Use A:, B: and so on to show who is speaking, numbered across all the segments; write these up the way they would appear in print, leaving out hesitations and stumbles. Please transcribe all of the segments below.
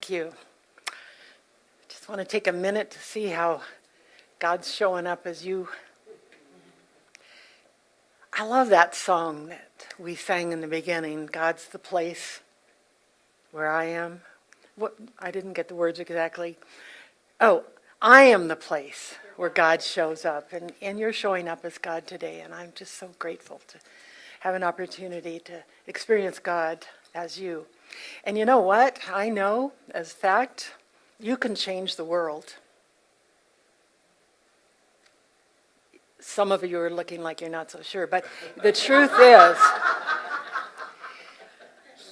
A: you. Just want to take a minute to see how God's showing up as you. I love that song that we sang in the beginning, God's the place where I am. What, I didn't get the words exactly. Oh, I am the place where God shows up. And you're showing up as God today. And I'm just so grateful to have an opportunity to experience God as you. And you know what? I know as fact, you can change the world. Some of you are looking like you're not so sure, but the truth is,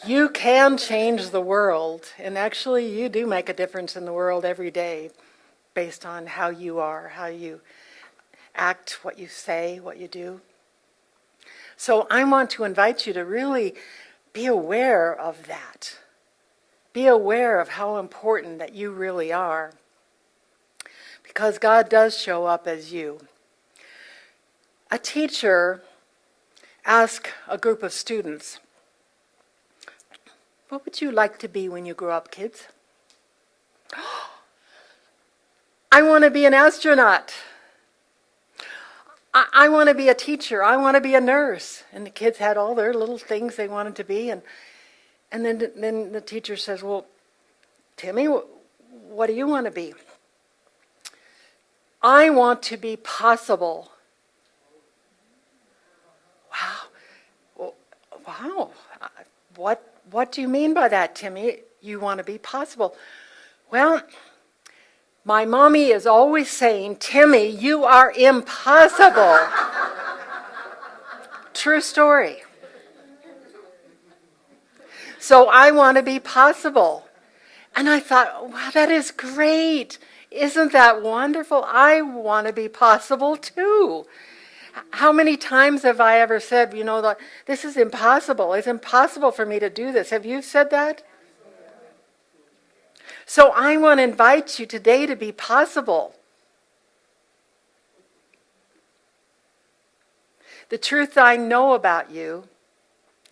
A: you can change the world, and actually you do make a difference in the world every day based on how you are, how you act, what you say, what you do. So I want to invite you to really be aware of that. Be aware of how important that you really are, because God does show up as you. A teacher asked a group of students, "What would you like to be when you grow up, kids?" "I want to be an astronaut. I want to be a teacher. I want to be a nurse." And the kids had all their little things they wanted to be. And then the teacher says, "Well, Timmy, what do you want to be?" "I want to be possible." Wow. What do you mean by that, Timmy? You want to be possible? "Well, my mommy is always saying, 'Timmy, you are impossible.'" True story. So I want to be possible. And I thought, wow, that is great. Isn't that wonderful? I want to be possible too. How many times have I ever said, this is impossible. It's impossible for me to do this. Have you said that? So I want to invite you today to be possible. The truth I know about you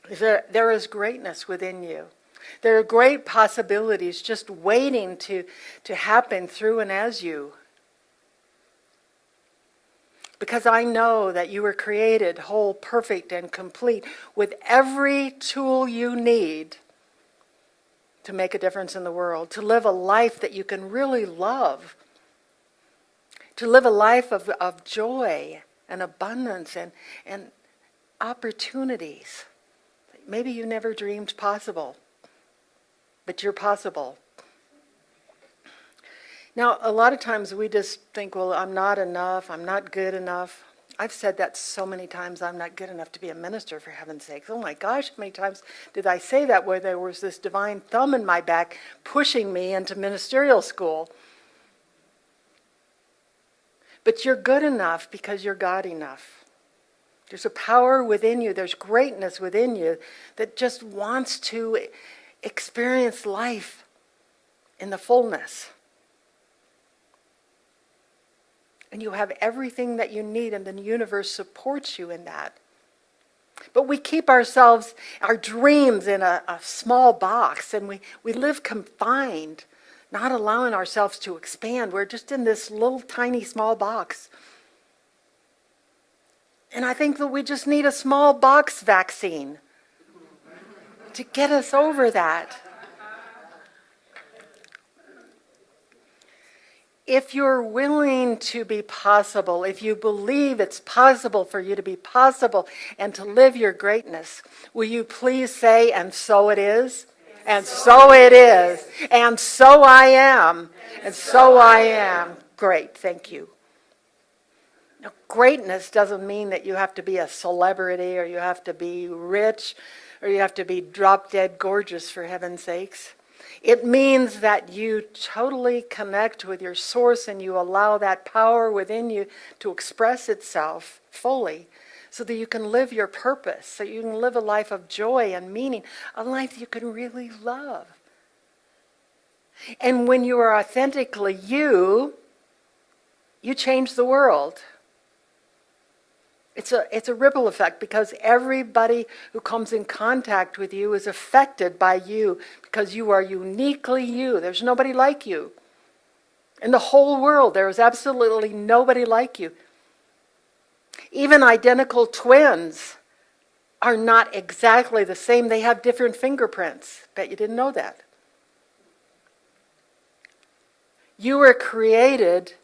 A: is that there is greatness within you. There are great possibilities just waiting to happen through and as you. Because I know that you were created whole, perfect, and complete with every tool you need to make a difference in the world, to live a life that you can really love, to live a life of joy and abundance and opportunities. Maybe you never dreamed possible, but you're possible. Now, a lot of times we just think, well, I'm not enough, I'm not good enough. I've said that so many times, I'm not good enough to be a minister, for heaven's sakes. Oh my gosh, how many times did I say that where there was this divine thumb in my back pushing me into ministerial school? But you're good enough because you're God enough. There's a power within you, there's greatness within you that just wants to experience life in the fullness. And you have everything that you need, and the universe supports you in that. But we keep our dreams in a small box, and we live confined, not allowing ourselves to expand. We're just in this little tiny small box. And I think that we just need a small box vaccine to get us over that. If you're willing to be possible, if you believe it's possible for you to be possible and to live your greatness, will you please say, "And so it is"? And so it is. And so I am. And so I am. Great, thank you. Now, greatness doesn't mean that you have to be a celebrity or you have to be rich or you have to be drop-dead gorgeous, for heaven's sakes. It means that you totally connect with your source and you allow that power within you to express itself fully so that you can live your purpose, so you can live a life of joy and meaning, a life you can really love. And when you are authentically you change the world. It's a ripple effect, because everybody who comes in contact with you is affected by you, because you are uniquely you. There's nobody like you. In the whole world, there is absolutely nobody like you. Even identical twins are not exactly the same. They have different fingerprints. Bet you didn't know that. You were created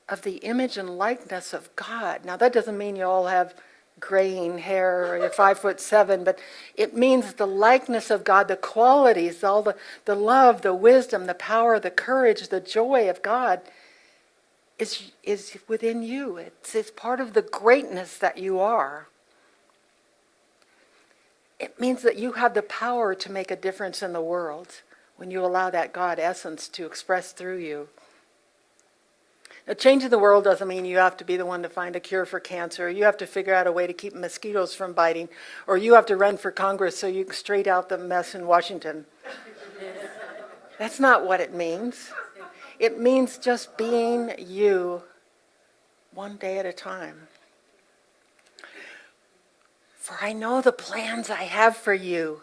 A: of the image and likeness of God. Now, that doesn't mean you all have graying hair or you're 5'7", but it means the likeness of God, the qualities, all the love, the wisdom, the power, the courage, the joy of God is within you. It's part of the greatness that you are. It means that you have the power to make a difference in the world when you allow that God essence to express through you. Now, changing the world doesn't mean you have to be the one to find a cure for cancer, or you have to figure out a way to keep mosquitoes from biting, or you have to run for Congress so you can straighten out the mess in Washington. That's not what it means. It means just being you one day at a time. For I know the plans I have for you,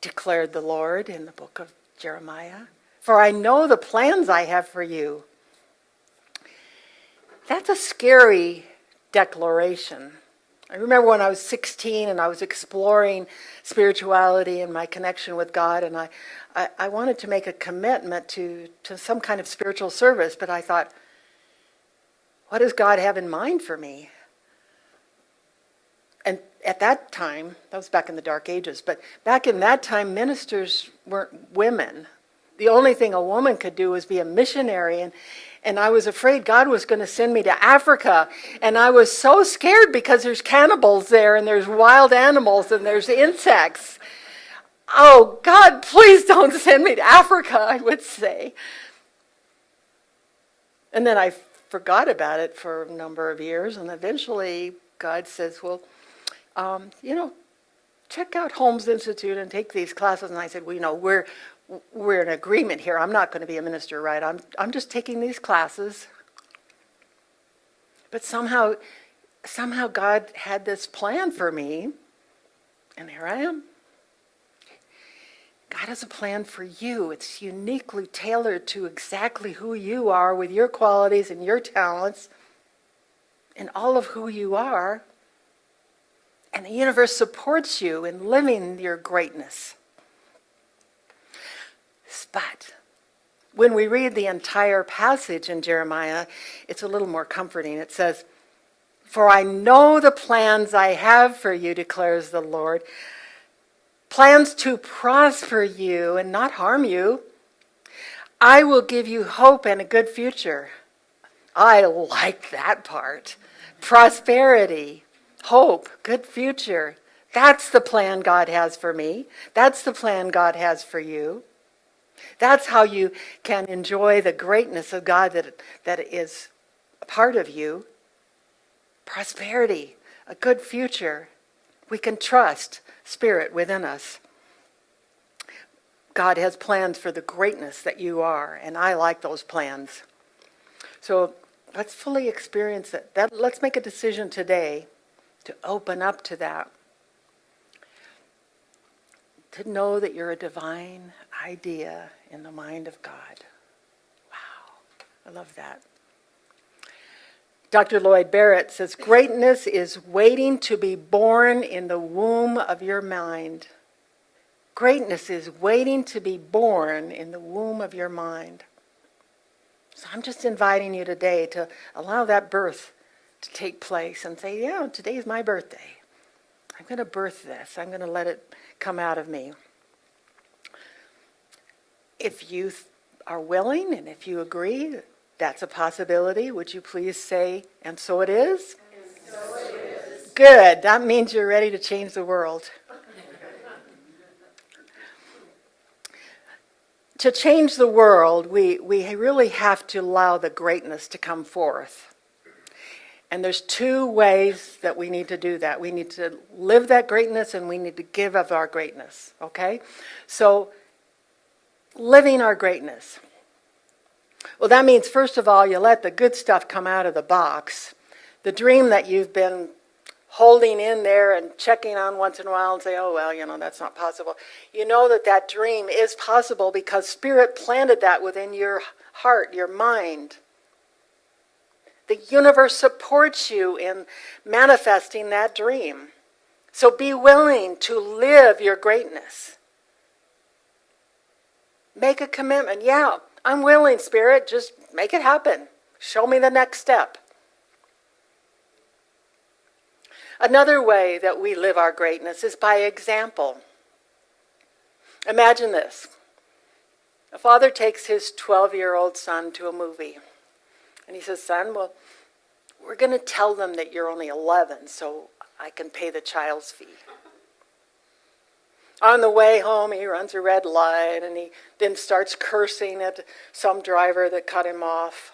A: declared the Lord in the book of Jeremiah. For I know the plans I have for you. That's a scary declaration. I remember when I was 16 and I was exploring spirituality and my connection with God, and I wanted to make a commitment to some kind of spiritual service, but I thought, what does God have in mind for me? And at that time, that was back in the Dark Ages, but back in that time, ministers weren't women. The only thing a woman could do was be a missionary, and I was afraid God was going to send me to Africa. And I was so scared because there's cannibals there, and there's wild animals, and there's insects. Oh, God, please don't send me to Africa, I would say. And then I forgot about it for a number of years, and eventually God says, well, check out Holmes Institute and take these classes. And I said, well, we're in agreement here. I'm not going to be a minister, right? I'm just taking these classes. But somehow God had this plan for me, and here I am. God has a plan for you. It's uniquely tailored to exactly who you are, with your qualities and your talents and all of who you are. And the universe supports you in living your greatness. But when we read the entire passage in Jeremiah, it's a little more comforting. It says, for I know the plans I have for you, declares the Lord. Plans to prosper you and not harm you. I will give you hope and a good future. I like that part. Prosperity, hope, good future. That's the plan God has for me. That's the plan God has for you. That's how you can enjoy the greatness of God that is a part of you. Prosperity, a good future. We can trust Spirit within us. God has plans for the greatness that you are, and I like those plans. So let's fully experience it. Let's make a decision today to open up to that. To know that you're a divine idea in the mind of God. Wow, I love that. Dr. Lloyd Barrett says, greatness is waiting to be born in the womb of your mind. Greatness is waiting to be born in the womb of your mind. So I'm just inviting you today to allow that birth to take place and say, yeah, today is my birthday. I'm going to birth this. I'm going to let it come out of me. If you are willing and if you agree, that's a possibility. Would you please say, and so it is? And so it is. Good. That means you're ready to change the world. To change the world, we really have to allow the greatness to come forth. And there's two ways that we need to do that. We need to live that greatness and we need to give of our greatness, okay? So, living our greatness. Well, that means, first of all, you let the good stuff come out of the box. The dream that you've been holding in there and checking on once in a while and say, oh, well, that's not possible. You know that that dream is possible because Spirit planted that within your heart, your mind. The universe supports you in manifesting that dream. So be willing to live your greatness. Make a commitment. Yeah, I'm willing, Spirit. Just make it happen. Show me the next step. Another way that we live our greatness is by example. Imagine this. A father takes his 12-year-old son to a movie. And he says, son, well, we're going to tell them that you're only 11 so I can pay the child's fee. On the way home, he runs a red light and he then starts cursing at some driver that cut him off.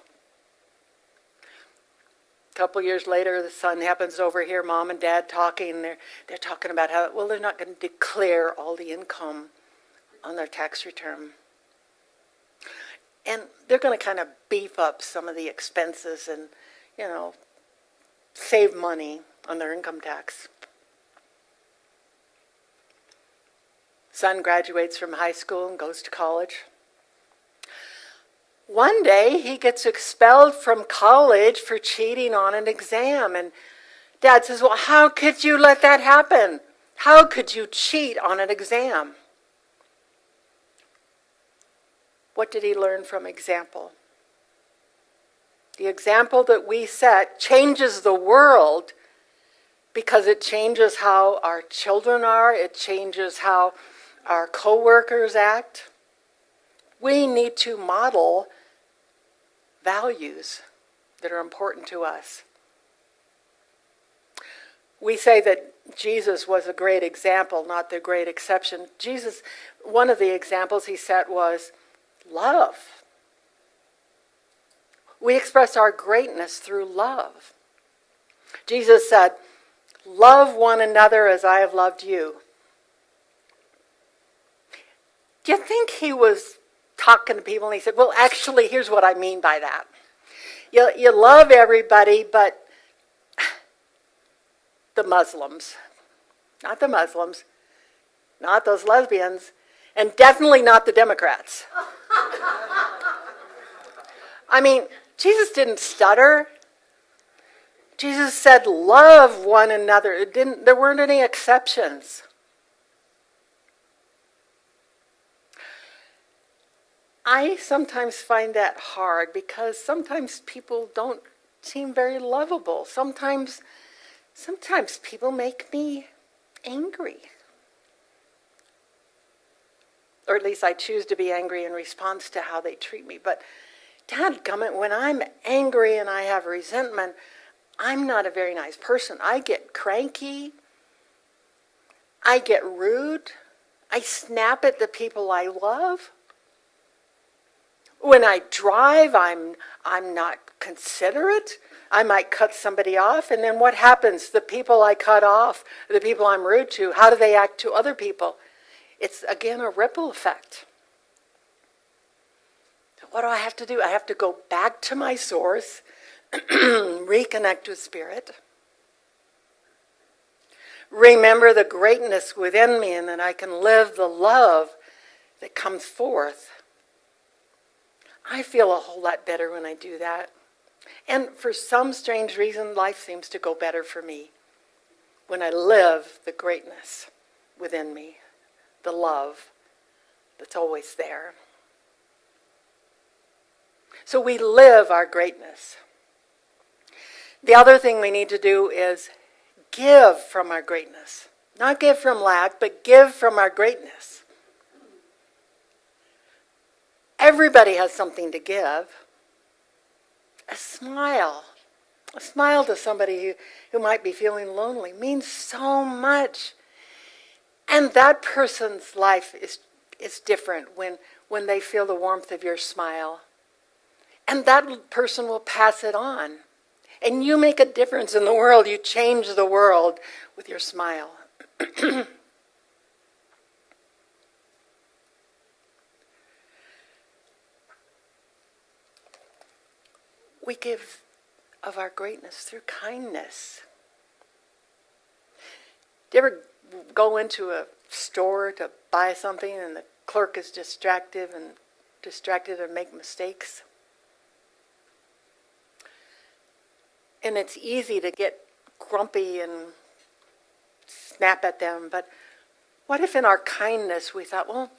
A: A couple years later, the son happens to overhear mom and dad talking. They're talking about how, well, they're not going to declare all the income on their tax return. And they're going to kind of beef up some of the expenses and, save money on their income tax. Son graduates from high school and goes to college. One day, he gets expelled from college for cheating on an exam. And Dad says, well, how could you let that happen? How could you cheat on an exam? What did he learn from example? The example that we set changes the world because it changes how our children are. It changes how our co-workers act. We need to model values that are important to us. We say that Jesus was a great example, not the great exception. Jesus, one of the examples he set was love. We express our greatness through love. Jesus said, love one another as I have loved you. Do you think he was talking to people and he said, well, actually, here's what I mean by that. You love everybody, but the Muslims, not those lesbians, and definitely not the Democrats. I mean, Jesus didn't stutter. Jesus said, love one another. There weren't any exceptions. I sometimes find that hard because sometimes people don't seem very lovable. Sometimes people make me angry. Or at least I choose to be angry in response to how they treat me. But dadgummit, when I'm angry and I have resentment, I'm not a very nice person. I get cranky. I get rude. I snap at the people I love. When I drive, I'm not considerate. I might cut somebody off, and then what happens? The people I cut off, the people I'm rude to, how do they act to other people? It's, again, a ripple effect. What do I have to do? I have to go back to my source, reconnect with Spirit, remember the greatness within me, and that I can live the love that comes forth. I feel a whole lot better when I do that. And for some strange reason, life seems to go better for me when I live the greatness within me, the love that's always there. So we live our greatness. The other thing we need to do is give from our greatness. Not give from lack, but give from our greatness. Everybody has something to give. A smile to somebody who might be feeling lonely means so much. And that person's life is different when they feel the warmth of your smile. And that person will pass it on. And you make a difference in the world. You change the world with your smile. We give of our greatness through kindness. Do you ever go into a store to buy something and the clerk is distracted and make mistakes? And it's easy to get grumpy and snap at them, but what if in our kindness we thought, well,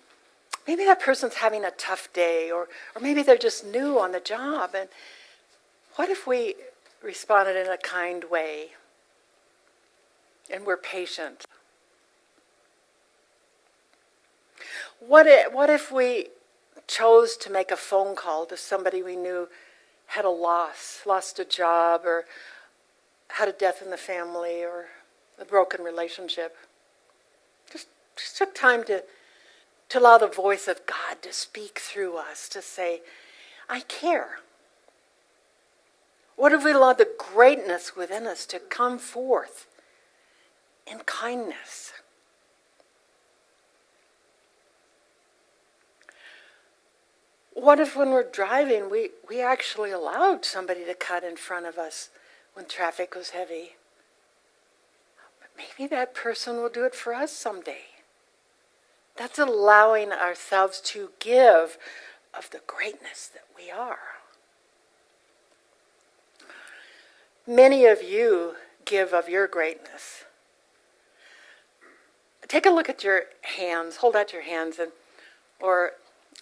A: maybe that person's having a tough day, or maybe they're just new on the job, and what if we responded in a kind way and we're patient? What if we chose to make a phone call to somebody we knew had a lost a job, or had a death in the family, or a broken relationship? Just took time to allow the voice of God to speak through us, to say, I care. What if we allowed the greatness within us to come forth in kindness? What if when we're driving, we actually allowed somebody to cut in front of us when traffic was heavy? But maybe that person will do it for us someday. That's allowing ourselves to give of the greatness that we are. Many of you give of your greatness. Take a look at your hands. Hold out your hands, or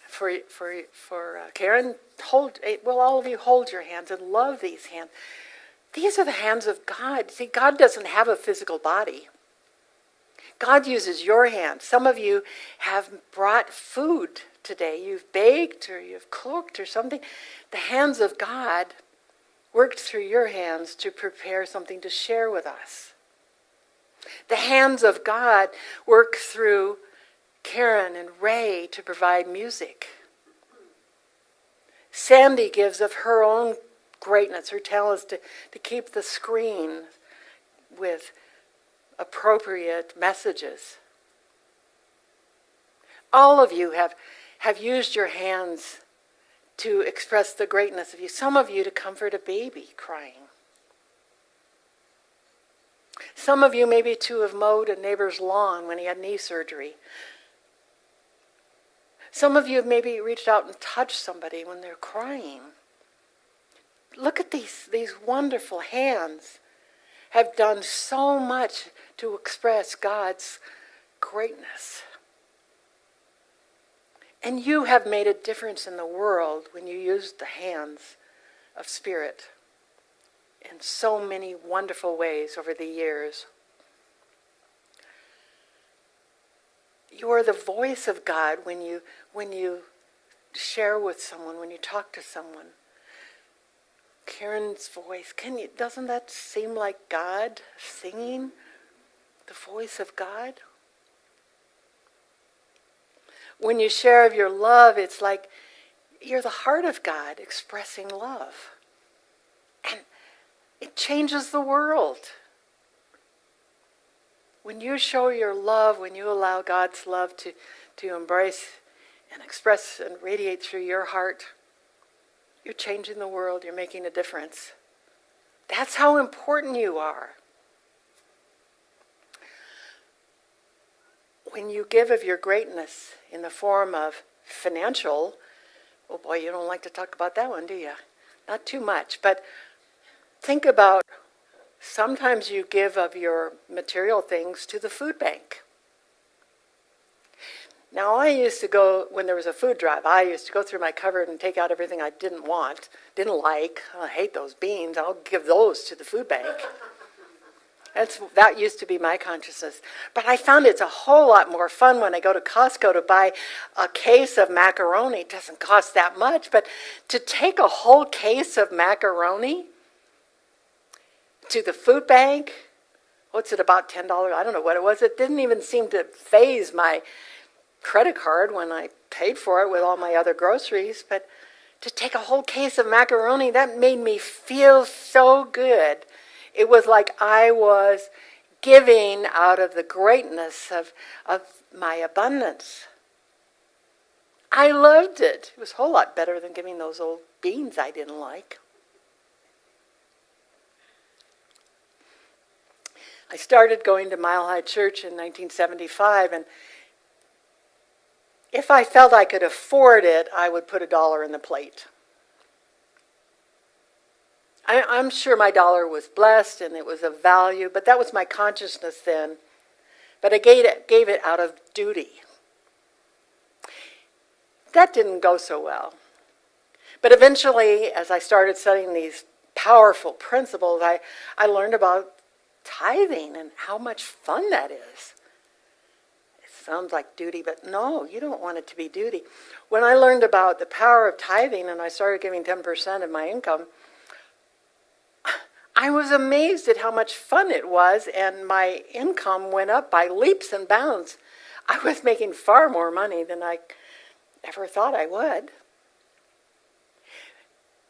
A: for Karen, all of you hold your hands and love these hands. These are the hands of God. See, God doesn't have a physical body. God uses your hands. Some of you have brought food today. You've baked or you've cooked or something. The hands of God worked through your hands to prepare something to share with us. The hands of God work through Karen and Ray to provide music. Sandy gives of her own greatness, her talents to keep the screen with appropriate messages. All of you have used your hands to express the greatness of you. Some of you to comfort a baby crying. Some of you maybe to have mowed a neighbor's lawn when he had knee surgery. Some of you have maybe reached out and touched somebody when they're crying. Look at these wonderful hands have done so much to express God's greatness. And you have made a difference in the world when you used the hands of Spirit in so many wonderful ways over the years. You are the voice of God when you share with someone, when you talk to someone. Karen's voice, doesn't that seem like God singing? The voice of God? When you share of your love, it's like you're the heart of God expressing love. And it changes the world. When you show your love, when you allow God's love to embrace and express and radiate through your heart, you're changing the world, you're making a difference. That's how important you are. When you give of your greatness in the form of financial, oh boy, you don't like to talk about that one, do you? Not too much, but think about sometimes you give of your material things to the food bank. Now, I used to go, when there was a food drive, I used to go through my cupboard and take out everything I didn't want, didn't like. I hate those beans. I'll give those to the food bank. That used to be my consciousness. But I found it's a whole lot more fun when I go to Costco to buy a case of macaroni. It doesn't cost that much, but to take a whole case of macaroni to the food bank, what's it, about $10? I don't know what it was. It didn't even seem to faze my credit card when I paid for it with all my other groceries, but to take a whole case of macaroni, that made me feel so good. It was like I was giving out of the greatness of my abundance. I loved it. It was a whole lot better than giving those old beans I didn't like. I started going to Mile High Church in 1975, and if I felt I could afford it, I would put $1 in the plate. I'm sure my dollar was blessed and it was of value, but that was my consciousness then. But I gave it out of duty. That didn't go so well. But eventually, as I started studying these powerful principles, I learned about tithing and how much fun that is. It sounds like duty, but no, you don't want it to be duty. When I learned about the power of tithing and I started giving 10% of my income, I was amazed at how much fun it was, and my income went up by leaps and bounds. I was making far more money than I ever thought I would.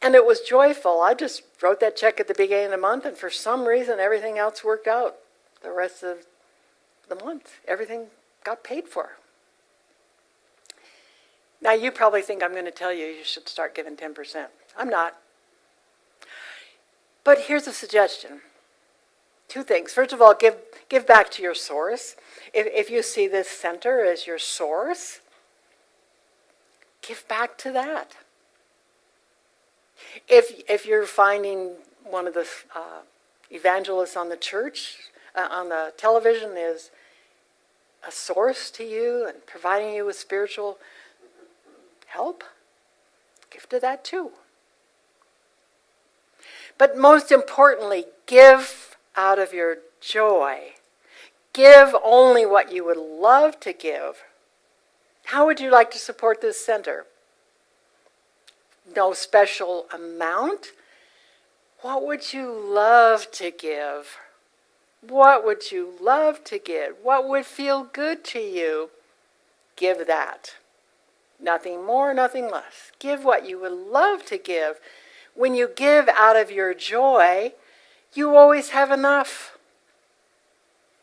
A: And it was joyful. I just wrote that check at the beginning of the month, and for some reason, everything else worked out the rest of the month. Everything got paid for. Now, you probably think I'm going to tell you should start giving 10%. I'm not. But here's a suggestion. 2 things. First of all, give back to your source. If you see this center as your source, give back to that. If you're finding one of the evangelists on the church, on the television is a source to you and providing you with spiritual help, give to that too. But most importantly, give out of your joy. Give only what you would love to give. How would you like to support this center? No special amount? What would you love to give? What would you love to give? What would feel good to you? Give that. Nothing more, nothing less. Give what you would love to give. When you give out of your joy, you always have enough.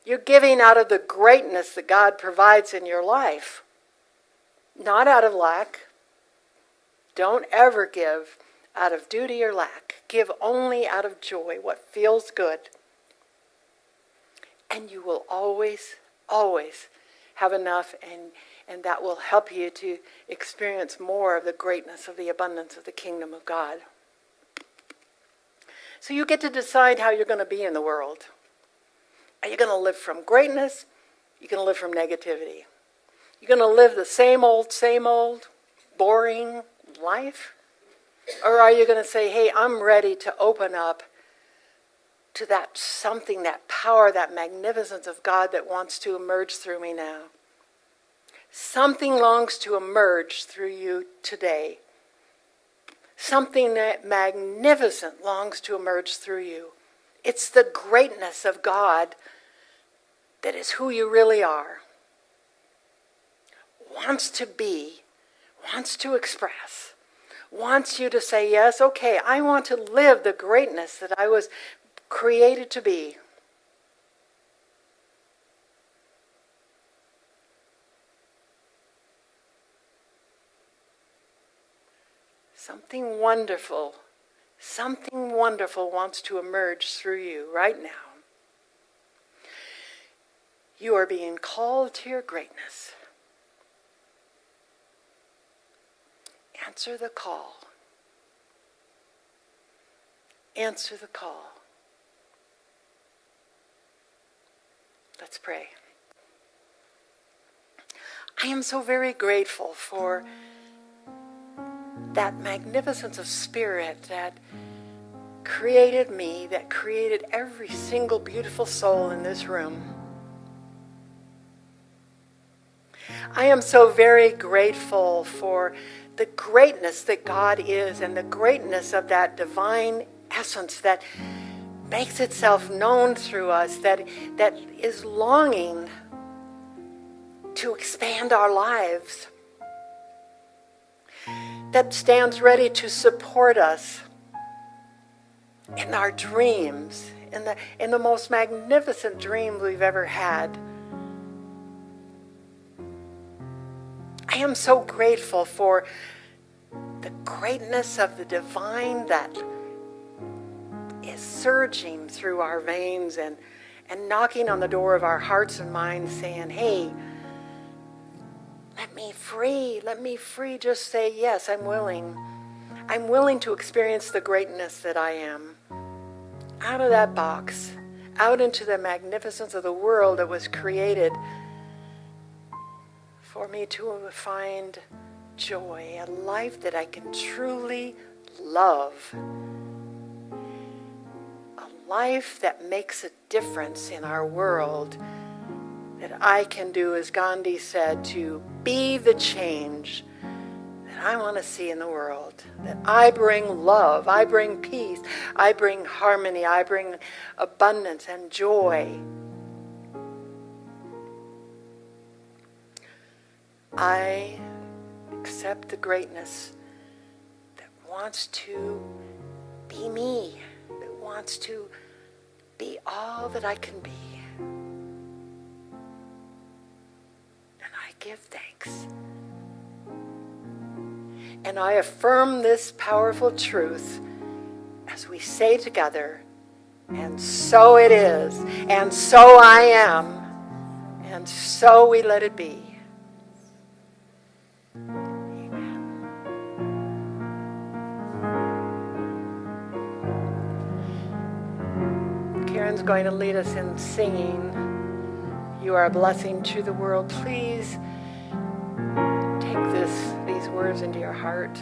A: You're giving out of the greatness that God provides in your life, not out of lack. Don't ever give out of duty or lack. Give only out of joy, what feels good. And you will always, always have enough, and that will help you to experience more of the greatness of the abundance of the kingdom of God. So you get to decide how you're going to be in the world. Are you going to live from greatness? You're going to live from negativity. You're going to live the same old, boring life? Or are you going to say, hey, I'm ready to open up to that something, that power, that magnificence of God that wants to emerge through me now? Something longs to emerge through you today. Something that magnificent longs to emerge through you. It's the greatness of God that is who you really are. Wants to be, wants to express, wants you to say, yes, okay, I want to live the greatness that I was created to be. Something wonderful wants to emerge through you right now. You are being called to your greatness. Answer the call. Answer the call. Let's pray. I am so very grateful for that magnificence of spirit that created me, that created every single beautiful soul in this room. I am so very grateful for the greatness that God is and the greatness of that divine essence that makes itself known through us, that is longing to expand our lives, that stands ready to support us in our dreams, in the most magnificent dreams we've ever had. I am so grateful for the greatness of the divine that is surging through our veins and and knocking on the door of our hearts and minds saying, hey, let me free, let me free. Just say, yes, I'm willing. I'm willing to experience the greatness that I am. Out of that box, out into the magnificence of the world that was created for me to find joy, a life that I can truly love. A life that makes a difference in our world, that I can do, as Gandhi said, to be the change that I want to see in the world. That I bring love, I bring peace, I bring harmony, I bring abundance and joy. I accept the greatness that wants to be me, that wants to be all that I can be. And I give thanks. And I affirm this powerful truth as we say together, and so it is, and so I am, and so we let it be. Karen's going to lead us in singing, You Are a Blessing to the World. Please take these words into your heart.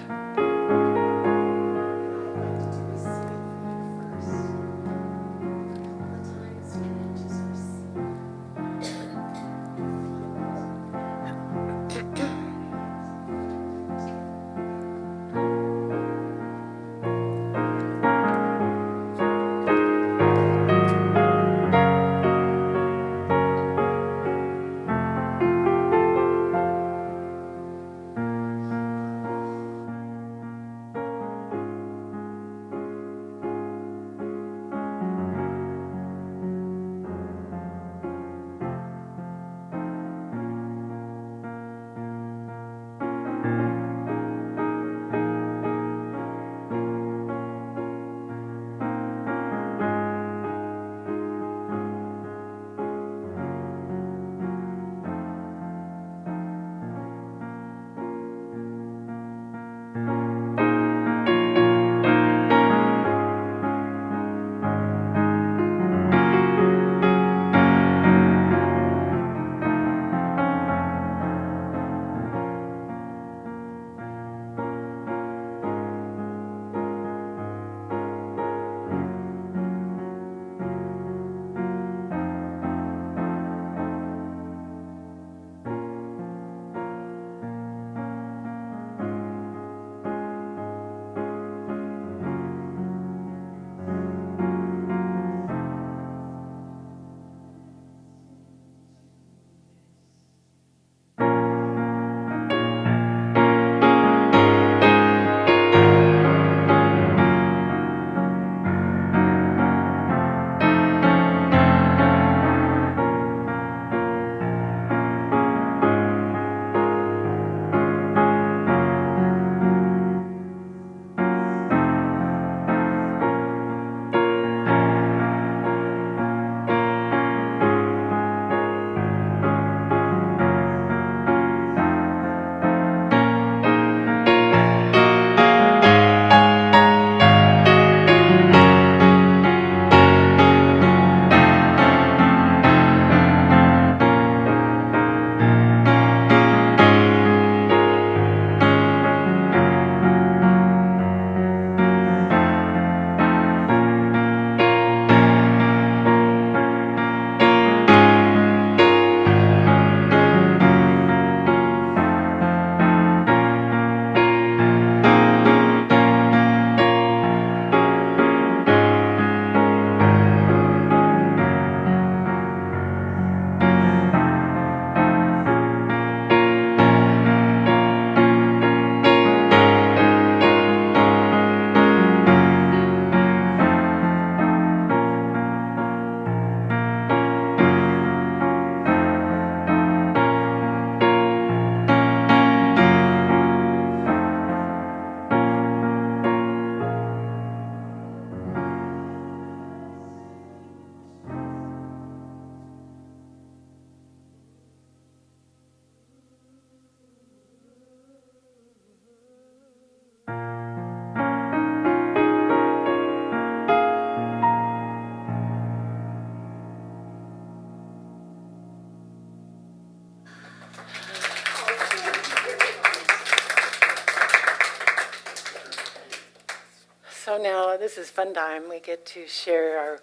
A: So now this is fun time. We get to share our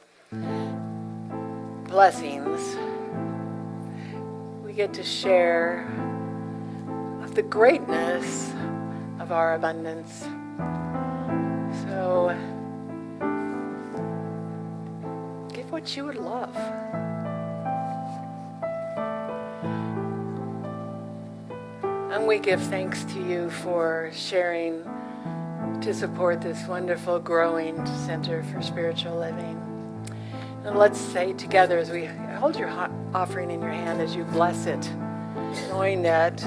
A: blessings. We get to share of the greatness of our abundance. So give what you would love. And we give thanks to you for sharing to support this wonderful growing Center for Spiritual Living. And let's say together as we hold your offering in your hand as you bless it, knowing that